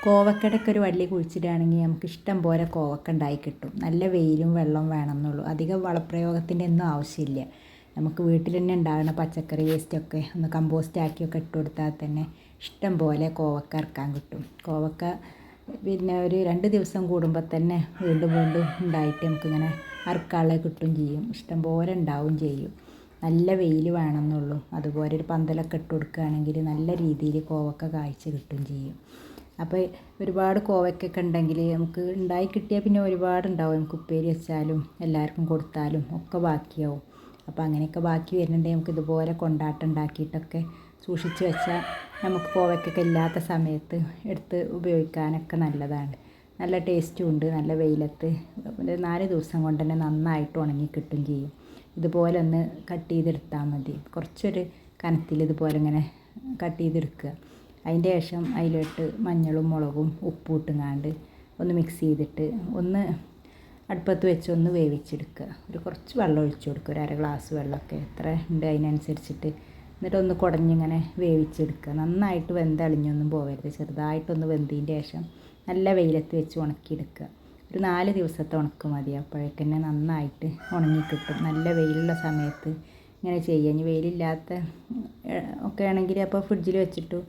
കോവക്കടയൊക്കെ ഒരു വള്ളി കുഴിച്ചിടുകയാണെങ്കിൽ നമുക്ക് ഇഷ്ടം പോലെ കോവക്ക ഉണ്ടായി കിട്ടും. നല്ല വെയിലും വെള്ളവും വേണമെന്നുള്ളൂ. അധികം വളപ്രയോഗത്തിൻ്റെ ഒന്നും ആവശ്യമില്ല. നമുക്ക് വീട്ടിൽ തന്നെ ഉണ്ടാകുന്ന പച്ചക്കറി വേസ്റ്റൊക്കെ ഒന്ന് കമ്പോസ്റ്റ് ആക്കിയൊക്കെ ഇട്ട് കൊടുത്താൽ തന്നെ ഇഷ്ടം പോലെ കോവക്ക ഇറക്കാൻ കിട്ടും. കോവക്ക പിന്നെ ഒരു 2 ദിവസം കൂടുമ്പോൾ തന്നെ വീണ്ടും വീണ്ടും ഉണ്ടായിട്ട് നമുക്കിങ്ങനെ അറുക്കാനുള്ളത് കിട്ടും ചെയ്യും. ഇഷ്ടം പോലെ ഉണ്ടാവും ചെയ്യും. നല്ല വെയിൽ വേണമെന്നുള്ളൂ. അതുപോലെ ഒരു പന്തലൊക്കെ ഇട്ട് കൊടുക്കുകയാണെങ്കിൽ നല്ല രീതിയിൽ കോവക്ക കായ്ച്ച് കിട്ടും ചെയ്യും. അപ്പോൾ ഒരുപാട് കോവയ്ക്കൊക്കെ ഉണ്ടെങ്കിൽ നമുക്ക് ഉണ്ടായി കിട്ടിയാൽ പിന്നെ ഒരുപാടുണ്ടാവും. നമുക്ക് ഉപ്പേരി വെച്ചാലും എല്ലാവർക്കും കൊടുത്താലും ഒക്കെ ബാക്കിയാവും. അപ്പോൾ അങ്ങനെയൊക്കെ ബാക്കി വരുന്നുണ്ടെങ്കിൽ നമുക്ക് ഇതുപോലെ കൊണ്ടാട്ടം ഉണ്ടാക്കിയിട്ടൊക്കെ സൂക്ഷിച്ച് വെച്ചാൽ നമുക്ക് കോവയ്ക്കൊക്കെ ഇല്ലാത്ത സമയത്ത് എടുത്ത് ഉപയോഗിക്കാനൊക്കെ നല്ലതാണ്. നല്ല ടേസ്റ്റും ഉണ്ട്. നല്ല വെയിലത്ത് 4 ദിവസം കൊണ്ട് തന്നെ നന്നായിട്ട് ഉണങ്ങി കിട്ടും ചെയ്യും. ഇതുപോലെ ഒന്ന് കട്ട് ചെയ്തെടുത്താൽ മതി. കുറച്ചൊരു കനത്തിൽ ഇതുപോലെ ഇങ്ങനെ കട്ട് ചെയ്തെടുക്കുക. അതിൻ്റെ ശേഷം അതിലോട്ട് മഞ്ഞളും മുളകും ഉപ്പും ഇട്ടുങ്ങാണ്ട് ഒന്ന് മിക്സ് ചെയ്തിട്ട് ഒന്ന് അടുപ്പത്ത് വെച്ച് ഒന്ന് വേവിച്ചെടുക്കുക. കുറച്ച് വെള്ളം ഒഴിച്ച് കൊടുക്കുക. ഒരു 1/2 ഗ്ലാസ് വെള്ളമൊക്കെ എത്ര ഉണ്ട് അതിനനുസരിച്ചിട്ട്. എന്നിട്ട് ഒന്ന് കുടഞ്ഞിങ്ങനെ വേവിച്ചെടുക്കുക. നന്നായിട്ട് വെന്തളിഞ്ഞൊന്നും പോകരുത്. ചെറുതായിട്ടൊന്ന് വെന്തതിൻ്റെ ശേഷം നല്ല വെയിലത്ത് വെച്ച് ഉണക്കിയെടുക്കുക. ഒരു 4 ദിവസത്തെ ഉണക്ക് മതി. അപ്പോഴേക്കന്നെ നന്നായിട്ട് ഉണങ്ങിക്കിട്ടും. നല്ല വെയിലുള്ള സമയത്ത് ഇങ്ങനെ ചെയ്യുക. ഇനി വെയിലില്ലാത്ത ഒക്കെ ആണെങ്കിൽ അപ്പോൾ ഫ്രിഡ്ജിൽ വെച്ചിട്ട്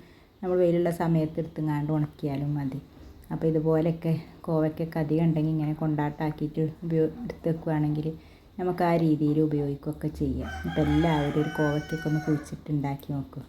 നമ്മൾ വെയിലുള്ള സമയത്ത് എടുത്തുങ്ങാണ്ട് ഉണക്കിയാലും മതി. അപ്പോൾ ഇതുപോലെയൊക്കെ കോവയ്ക്കൊക്കെ അധികം ഉണ്ടെങ്കിൽ ഇങ്ങനെ കൊണ്ടാട്ടാക്കിയിട്ട് എടുത്ത് വെക്കുകയാണെങ്കിൽ നമുക്ക് ആ രീതിയിൽ ഉപയോഗിക്കുകയൊക്കെ ചെയ്യാം. അപ്പോൾ എല്ലാവരും ഒരു കോവയ്ക്കൊക്കെ ഒന്ന് കുഴിച്ചിട്ട് ഉണ്ടാക്കി നോക്കും.